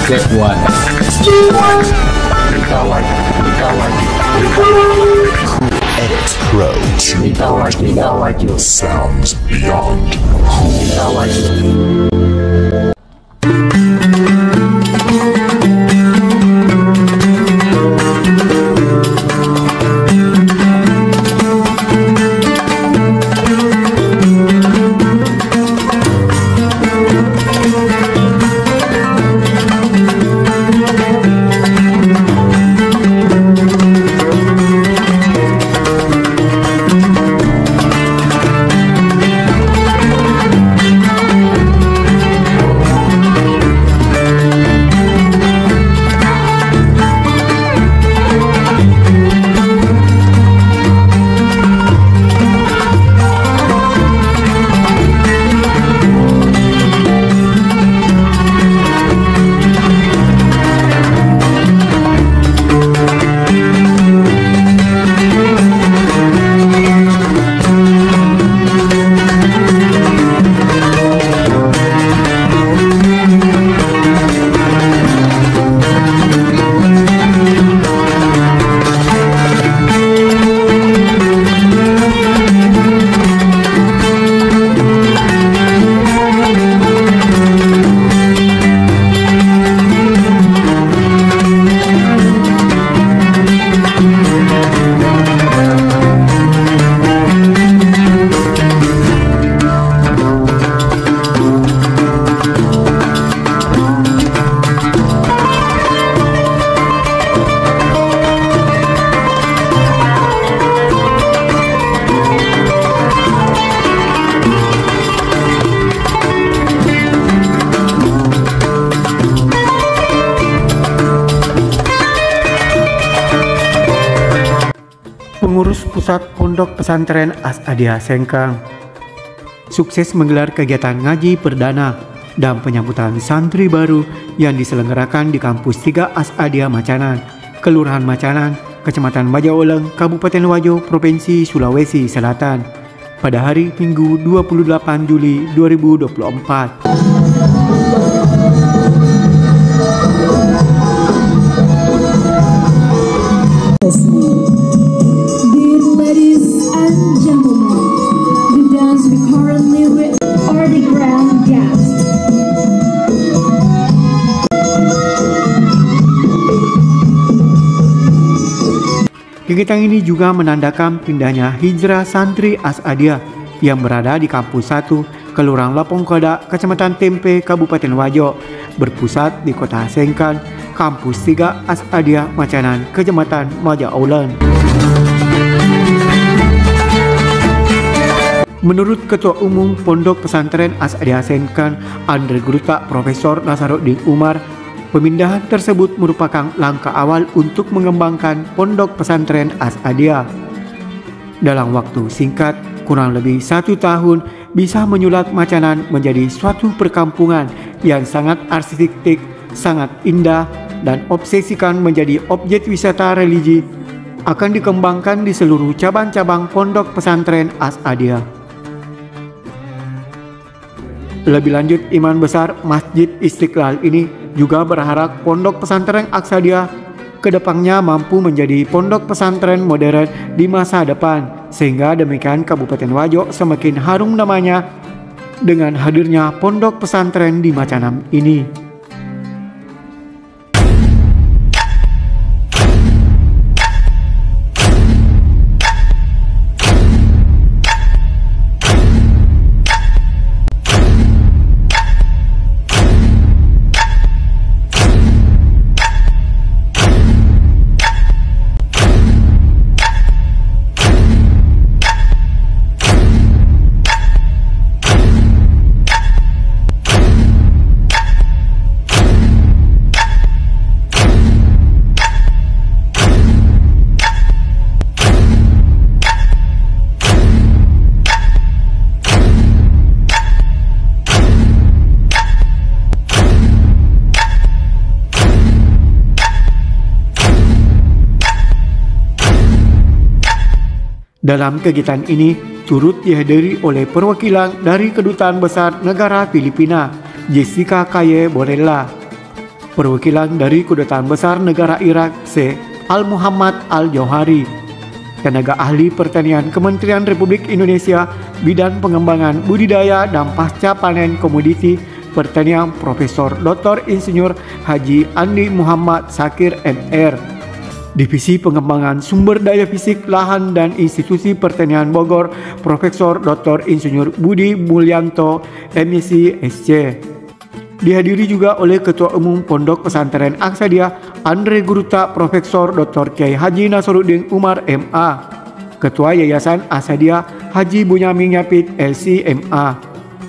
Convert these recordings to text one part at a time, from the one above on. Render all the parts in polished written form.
Step 1. Edit Pro. Sounds beyond Pengurus Pusat Pondok Pesantren As-Adiah Sengkang sukses menggelar kegiatan ngaji perdana dan penyambutan santri baru yang diselenggarakan di Kampus 3 As-Adiah Macanan, Kelurahan Macanan, Kecamatan Majaoleng, Kabupaten Wajo, Provinsi Sulawesi Selatan pada hari Minggu 28 Juli 2024. Kegiatan ini juga menandakan pindahnya hijrah santri As-Adiah yang berada di Kampus 1, Kelurahan Lapongkoda, Kecamatan Tempe, Kabupaten Wajo, berpusat di Kota Sengkang, Kampus 3 As-Adiah Macanan, Kecamatan Majaoleng. Menurut Ketua Umum Pondok Pesantren As-Adiah Sengkang, Andre Gruta Profesor Nasaruddin Umar, pemindahan tersebut merupakan langkah awal untuk mengembangkan Pondok Pesantren As-Adiah. Dalam waktu singkat, kurang lebih 1 tahun, bisa menyulap Macanan menjadi suatu perkampungan yang sangat arsitektur, sangat indah, dan obsesikan menjadi objek wisata religi, akan dikembangkan di seluruh cabang-cabang Pondok Pesantren As-Adiah. Lebih lanjut, Imam Besar Masjid Istiqlal ini juga berharap Pondok Pesantren As-Adiah kedepannya mampu menjadi pondok pesantren modern di masa depan, sehingga demikian Kabupaten Wajo semakin harum namanya dengan hadirnya pondok pesantren di Macanan ini. Dalam kegiatan ini turut dihadiri oleh perwakilan dari Kedutaan Besar Negara Filipina, Jessica Kaye Borella. Perwakilan dari Kedutaan Besar Negara Irak C. Al-Muhammad Al-Johari. Tenaga ahli pertanian Kementerian Republik Indonesia Bidang Pengembangan Budidaya dan Pasca Panen Komoditi Pertanian Profesor Dr. Insinyur Haji Andi Muhammad Sakir MR. Divisi Pengembangan Sumber Daya Fisik Lahan dan Institusi Pertanian Bogor Profesor Dr. Insinyur Budi Mulyanto MSc SC. Dihadiri juga oleh Ketua Umum Pondok Pesantren Aqsadiyah Andre Guruta Profesor Dr. Kiai Haji Nasaruddin Umar MA, Ketua Yayasan Aqsadiyah Haji Bunyamin Yapit LC MA,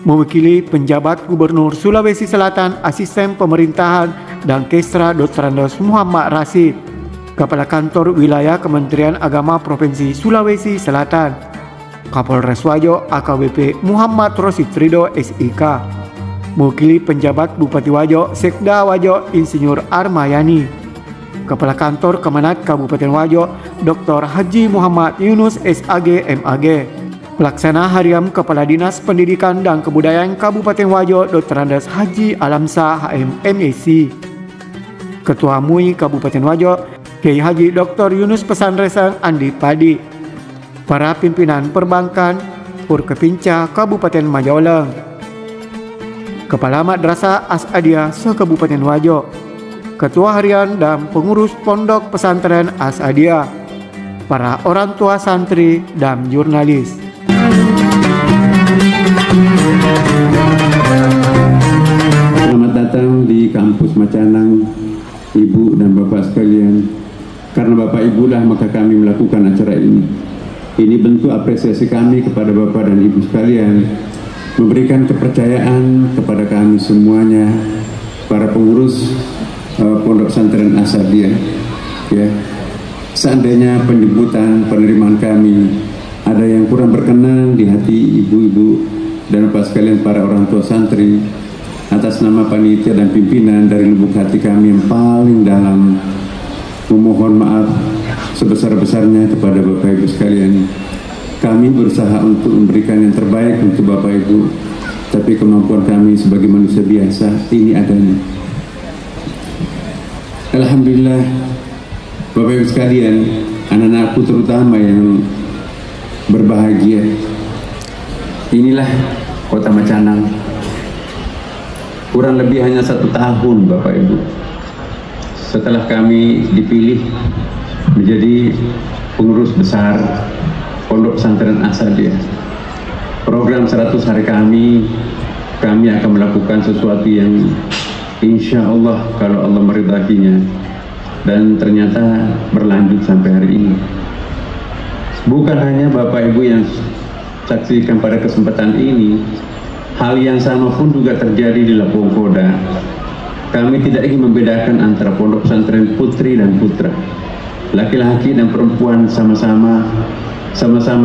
mewakili penjabat Gubernur Sulawesi Selatan Asisten Pemerintahan dan Kesra Dr. Andos Muhammad Rasid, Kepala Kantor Wilayah Kementerian Agama Provinsi Sulawesi Selatan, Kapolres Wajo AKBP Muhammad Rosid Ridho SIK, mewakili penjabat Bupati Wajo Sekda Wajo Insinyur Armayani, Kepala Kantor Kemenat Kabupaten Wajo Dr. Haji Muhammad Yunus SAG MAG, Pelaksana Harian Kepala Dinas Pendidikan dan Kebudayaan Kabupaten Wajo Dr. Andes Haji Alamsa HM MEC, Ketua MUI Kabupaten Wajo Kiai Haji Dr. Yunus Pesanresan Andi Padi, para pimpinan perbankan Purkepinca Kabupaten Majalengka, Kepala Madrasah Aqsadiyah se-Kabupaten Wajo, Ketua Harian dan Pengurus Pondok Pesantren Aqsadiyah, para orang tua santri dan jurnalis. Selamat datang di kampus Macanang, Ibu dan Bapak sekalian. Karena Bapak Ibu lah maka kami melakukan acara ini. Ini bentuk apresiasi kami kepada Bapak dan Ibu sekalian, memberikan kepercayaan kepada kami semuanya, para pengurus Pondok Pesantren Aqsadiyah. Ya, seandainya penjemputan penerimaan kami ada yang kurang berkenan di hati ibu-ibu dan bapak sekalian, para orang tua santri, atas nama panitia dan pimpinan dari lubuk hati kami yang paling dalam memohon maaf sebesar-besarnya kepada Bapak Ibu sekalian. Kami berusaha untuk memberikan yang terbaik untuk Bapak Ibu, tapi kemampuan kami sebagai manusia biasa ini adanya. Alhamdulillah, Bapak Ibu sekalian, anak-anakku terutama yang berbahagia, inilah Kota Macanang. Kurang lebih hanya 1 tahun Bapak Ibu setelah kami dipilih menjadi pengurus besar Pondok Pesantren Aqsadiyah. Program 100 hari kami akan melakukan sesuatu yang insya Allah kalau Allah meridainya, dan ternyata berlanjut sampai hari ini. Bukan hanya Bapak Ibu yang saksikan pada kesempatan ini, hal yang sama pun juga terjadi di Lampung Koda. Kami tidak ingin membedakan antara pondok pesantren putri dan putra, laki-laki dan perempuan sama-sama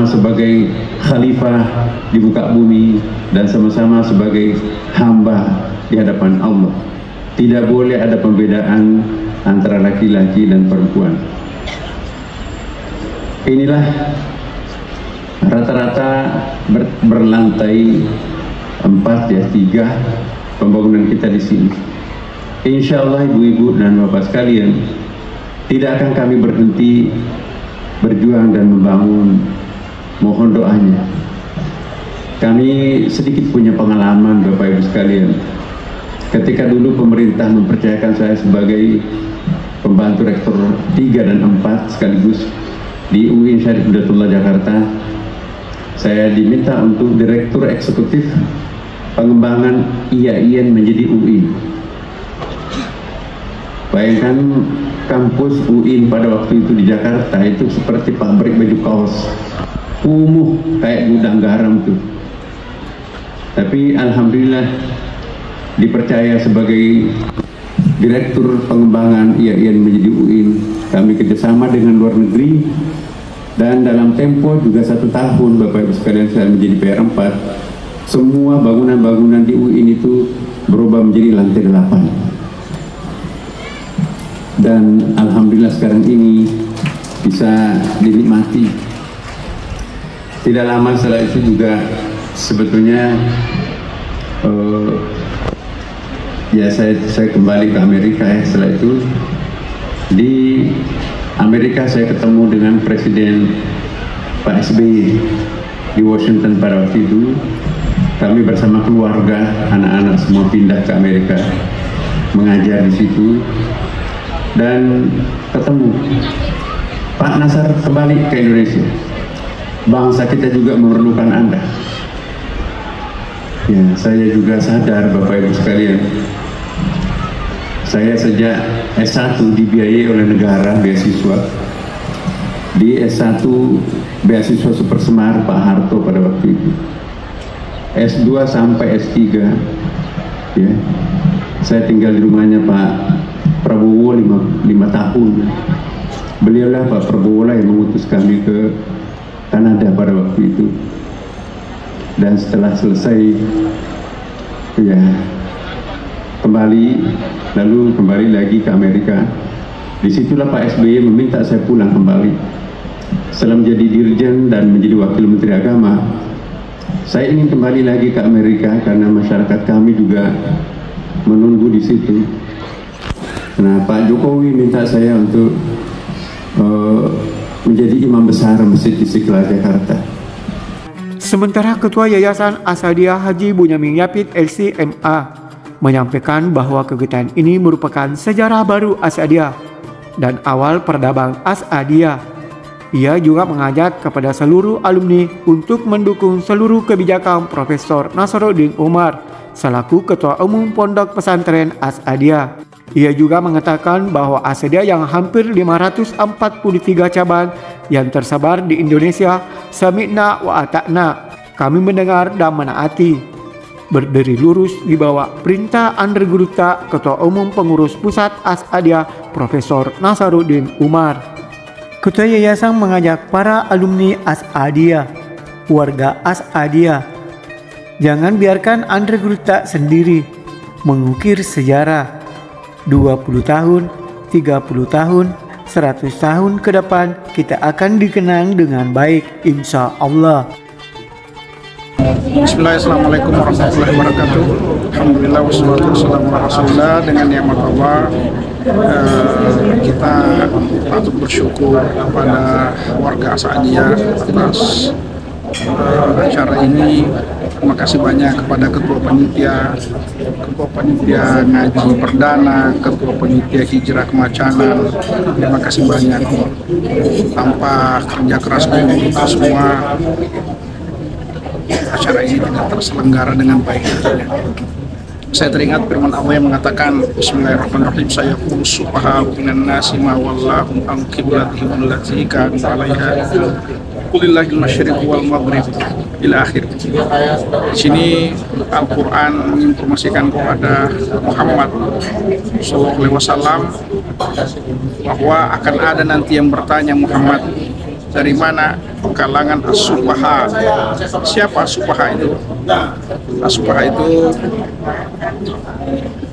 sebagai khalifah di muka bumi dan sama-sama sebagai hamba di hadapan Allah. Tidak boleh ada pembedaan antara laki-laki dan perempuan. Inilah rata-rata berlantai 4 ya, 3 pembangunan kita di sini. Insya Allah ibu-ibu dan bapak sekalian, tidak akan kami berhenti berjuang dan membangun. Mohon doanya. Kami sedikit punya pengalaman Bapak Ibu sekalian. Ketika dulu pemerintah mempercayakan saya sebagai pembantu rektor 3 dan 4 sekaligus di UI Syarif Hidayatullah Jakarta, saya diminta untuk direktur eksekutif pengembangan IAIN menjadi UI. Bayangkan kampus UIN pada waktu itu di Jakarta itu seperti pabrik baju kaos, kumuh kayak gudang garam tuh. Tapi alhamdulillah dipercaya sebagai direktur pengembangan IAIN menjadi UIN. Kami kerjasama dengan luar negeri, dan dalam tempo juga 1 tahun Bapak Ibu sekalian saya menjadi PR4. Semua bangunan-bangunan di UIN itu berubah menjadi lantai 8. Dan alhamdulillah sekarang ini bisa dinikmati. Tidak lama setelah itu juga sebetulnya ya saya kembali ke Amerika ya. Setelah itu di Amerika saya ketemu dengan Presiden Pak SBY di Washington pada waktu itu. Kami bersama keluarga, anak-anak semua pindah ke Amerika, mengajar di situ, dan ketemu Pak Nasar kembali ke Indonesia. Bangsa kita juga memerlukan Anda. Ya, saya juga sadar Bapak Ibu sekalian, saya sejak S1 dibiayai oleh negara beasiswa. Di S1 beasiswa Super Semar Pak Harto pada waktu itu. S2 sampai S3 ya, saya tinggal di rumahnya Pak Prabowo 5 tahun. Beliaulah Pak Prabowo lah yang mengutus kami ke Kanada pada waktu itu. Dan setelah selesai ya lalu kembali lagi ke Amerika. Disitulah Pak SBY meminta saya pulang kembali. Setelah menjadi dirjen dan menjadi wakil menteri agama, saya ingin kembali lagi ke Amerika karena masyarakat kami juga menunggu di situ. Nah, Pak Jokowi minta saya untuk menjadi imam besar Masjid Istiqlal Jakarta. Sementara Ketua Yayasan Asadiah Haji Bunyamin Yapit LCMA menyampaikan bahwa kegiatan ini merupakan sejarah baru Asadiah dan awal peradaban Asadiah. Ia juga mengajak kepada seluruh alumni untuk mendukung seluruh kebijakan Profesor Nasaruddin Umar selaku Ketua Umum Pondok Pesantren Asadiah. Ia juga mengatakan bahwa Asadiah yang hampir 543 cabang yang tersebar di Indonesia, sami'na wa ata'na, kami mendengar dan menaati, berdiri lurus di bawah perintah Andre Guruta, Ketua Umum Pengurus Pusat Asadiah Profesor Nasaruddin Umar. Ketua Yayasan mengajak para alumni Asadiah, warga Asadiah, jangan biarkan Andre Guruta sendiri mengukir sejarah. 20 tahun, 30 tahun, 100 tahun ke depan kita akan dikenang dengan baik, insya Allah. Bismillahirrahmanirrahim. Assalamualaikum warahmatullahi wabarakatuh. Alhamdulillah wassalatu wassalamu ala rasulillah. Dengan nikmat Allah, kita patut bersyukur kepada warga Asadiah atas acara ini. Terima kasih banyak kepada Ketua Panitia Ngaji Perdana, Ketua Panitia Hijrah Kemacanan. Terima kasih banyak. Tanpa kerja keras kita semua, acara ini tidak terselenggara dengan baik. Saya teringat firman Allah yang mengatakan, Bismillahirrahmanirrahim, saya qul subhanahu minan nasi ma wallahu an qiblatihim allati kanu 'alaiha qulillahil masyriq wal maghrib ila akhir. Di sini Al-Qur'an menginformasikan kepada Muhammad SAW bahwa akan ada nanti yang bertanya, Muhammad, dari mana kalangan as-sufaha? Siapa as-sufaha itu? As-sufaha itu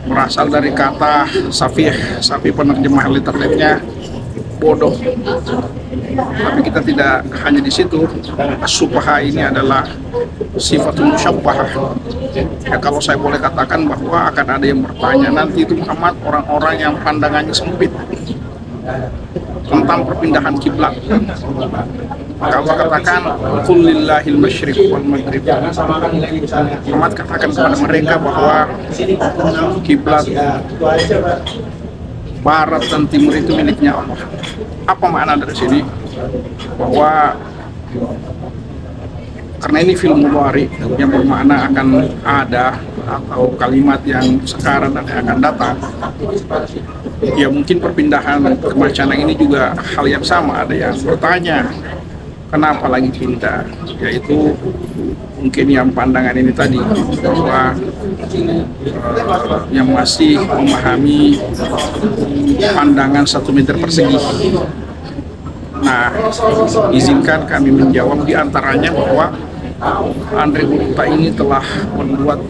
berasal dari kata safih. Safih penerjemah literalnya bodoh. Tapi kita tidak hanya di situ. As-sufaha ini adalah sifatul musyabbahah. Ya, kalau saya boleh katakan bahwa akan ada yang bertanya nanti itu Muhammad, orang-orang yang pandangannya sempit tentang perpindahan kiblat. Maka Allah katakan, qul lillahil masyriq wal maghrib. Muhammad katakan kepada mereka bahwa kiblat barat dan timur itu miliknya Allah. Apa makna dari sini? Bahwa karena ini film mudhari yang bermakna akan ada atau kalimat yang sekarang dan yang akan datang. Ya mungkin perpindahan kemacanan ini juga hal yang sama. Ada yang bertanya, kenapa lagi pindah? Yaitu mungkin yang pandangan ini tadi, bahwa yang masih memahami pandangan 1 meter persegi. Nah, izinkan kami menjawab diantaranya bahwa Andre Guruta ini telah membuat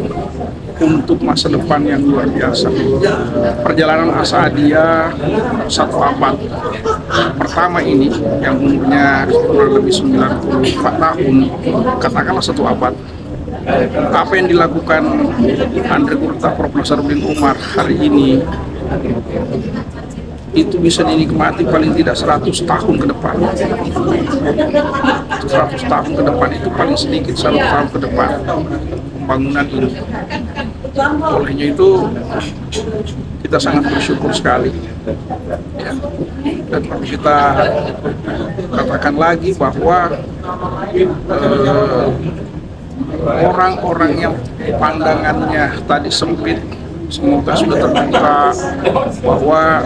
untuk masa depan yang luar biasa. Perjalanan Asadiah 1 abad pertama ini yang umurnya kurang lebih 94 tahun, katakanlah 1 abad, apa yang dilakukan Andre Gurta Prof. Nasaruddin Umar hari ini itu bisa dinikmati paling tidak 100 tahun ke depan. 100 tahun ke depan itu paling sedikit 100 tahun ke depan pembangunan ini. Olehnya itu kita sangat bersyukur sekali ya. Dan perlu kita katakan lagi bahwa orang-orang yang pandangannya tadi sempit semoga sudah terbuka bahwa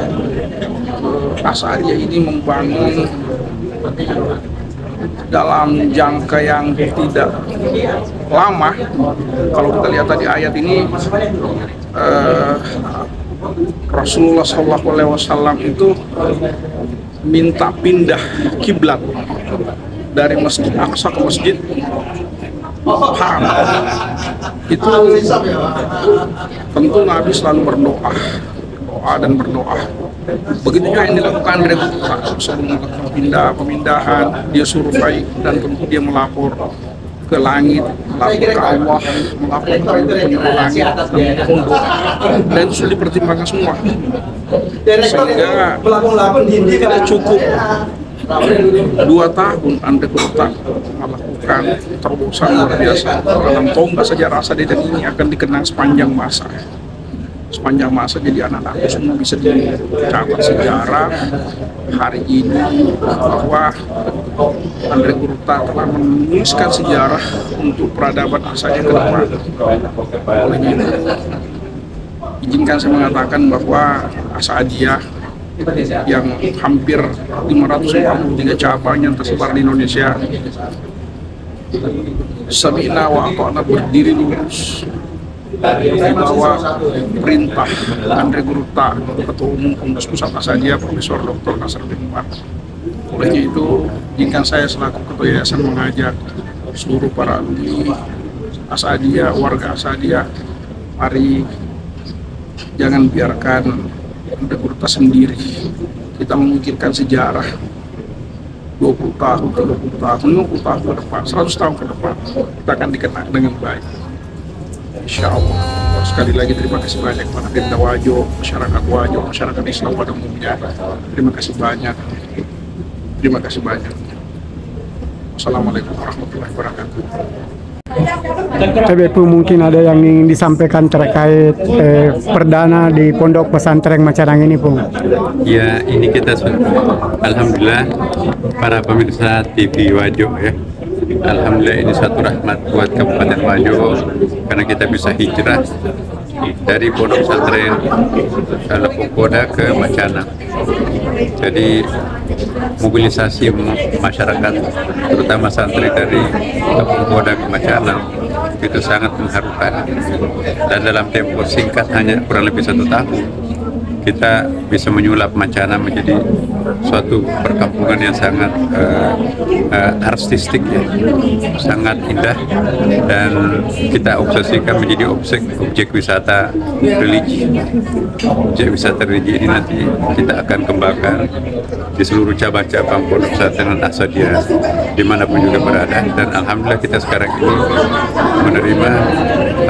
Asadiyah ini membangun dalam jangka yang tidak lama. Kalau kita lihat tadi ayat ini, Rasulullah SAW itu minta pindah kiblat dari Masjid Aqsa ke Masjid Haram. Itu tentu Nabi selalu berdoa dan berdoa. Begitu juga yang dilakukan Andre Gurta sebelum melakukan pemindahan, dia survei dan tentu dia melapor ke langit, melapor ke Allah, melapor ke penyembah langit dan itu sudah dipertimbangkan semua. Sehingga tidak cukup 2 tahun Andre Gurta melakukan terobosan luar biasa. Dalam tonggak saja rasa dia ini akan dikenang sepanjang masa. Sepanjang masa, jadi anak-anakku semua bisa dicatat sejarah hari ini bahwa Andre Gurta telah menuliskan sejarah untuk peradaban Asadiyah ke depan. Olehnya itu, izinkan saya mengatakan bahwa Asadiyah yang hampir 543 cabang yang tersebar di Indonesia, Sami'na wa ata'na, berdiri lurus di bawah perintah Andre Gurta, Ketua Umum Pengurus Pusat Asadiyah Profesor Dr. Nasaruddin Umar. Olehnya itu, izinkan saya selaku Ketua Yayasan mengajak seluruh para alumni Asadiyah, warga Asadiyah, mari jangan biarkan Andre Gurta sendiri. Kita memikirkan sejarah 20 tahun, 30 tahun, 50 tahun ke depan, 100 tahun ke depan, kita akan dikenang dengan baik. Insya Allah. Sekali lagi terima kasih banyak kepada Pemda Wajo, masyarakat Wajo, masyarakat Islam pada umumnya. Terima kasih banyak. Terima kasih banyak. Assalamualaikum warahmatullahi wabarakatuh. Tapi mungkin ada yang ingin disampaikan terkait perdana di Pondok Pesantren Macanang ini, Pung. Ya, ini kita alhamdulillah para pemirsa TV Wajo ya. Alhamdulillah ini satu rahmat buat Kabupaten Wajo karena kita bisa hijrah dari Pondok Pesantren Lepungkoda ke Macanang. Jadi mobilisasi masyarakat terutama santri dari Lepungkoda ke Macanang itu sangat mengharukan, dan dalam tempo singkat hanya kurang lebih 1 tahun kita bisa menyulap Macanang menjadi suatu perkampungan yang sangat artistik ya, sangat indah, dan kita obsesikan menjadi objek wisata religi. Objek wisata religi ini nanti kita akan kembangkan di seluruh cabang-cabang Pondok Pesantren Asadiyah dimanapun juga berada, dan alhamdulillah kita sekarang ini menerima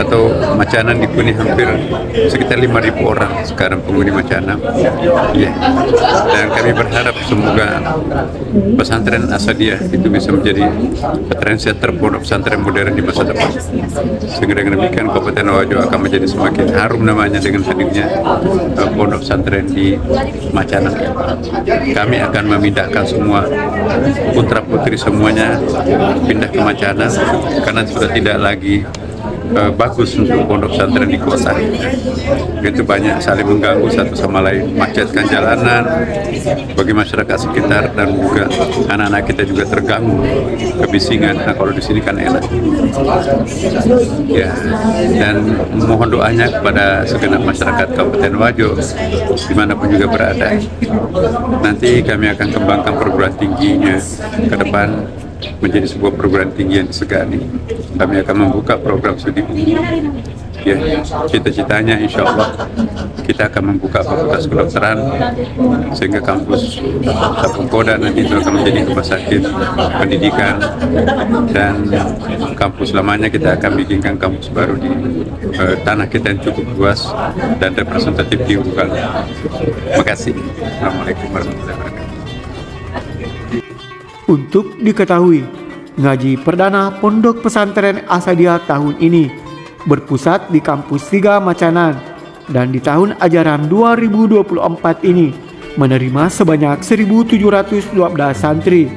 atau Macanang dihuni hampir sekitar 5.000 orang sekarang penghuni Macanang ya. Dan kami berharap semoga pesantren Asadiyah itu bisa menjadi trendsetter pondok pesantren modern di masa depan, sehingga dengan demikian Kabupaten Wajo akan menjadi semakin harum namanya dengan hadirnya pondok pesantren di Macanang. Kami akan memindahkan semua putra putri semuanya pindah ke Macanang karena sudah tidak lagi bagus untuk pondok pesantren di kota. Itu banyak saling mengganggu satu sama lain, macetkan jalanan bagi masyarakat sekitar, dan juga anak-anak kita juga terganggu kebisingan. Nah, kalau di sini kan enak ya. Dan mohon doanya kepada segenap masyarakat Kabupaten Wajo dimanapun juga berada. Nanti kami akan kembangkan perguruan tingginya ke depan menjadi sebuah perguruan tinggi yang disegani. Kami akan membuka program studi umum Ya, cita-citanya insya Allah kita akan membuka fakultas kedokteran sehingga kampus Sapungkoda nanti itu akan menjadi rumah sakit pendidikan, dan kampus lamanya kita akan bikinkan kampus baru di tanah kita yang cukup luas dan representatif di Unggul. Terima kasih. Assalamualaikum warahmatullahi wabarakatuh. Untuk diketahui, ngaji perdana Pondok Pesantren As-Sadia tahun ini berpusat di Kampus 3 Macanan, dan di tahun ajaran 2024 ini menerima sebanyak 1.712 santri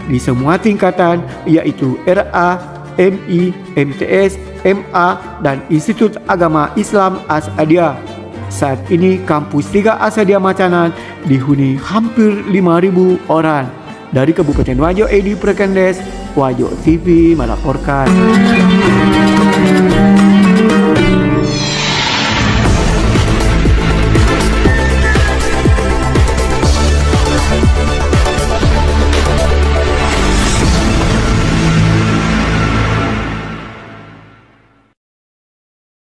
di semua tingkatan, yaitu RA, MI, MTS, MA, dan Institut Agama Islam As-Sadia. Saat ini Kampus 3 As-Sadia Macanan dihuni hampir 5.000 orang. Dari Kabupaten Wajo, Edi Prekendes, Wajo TV melaporkan.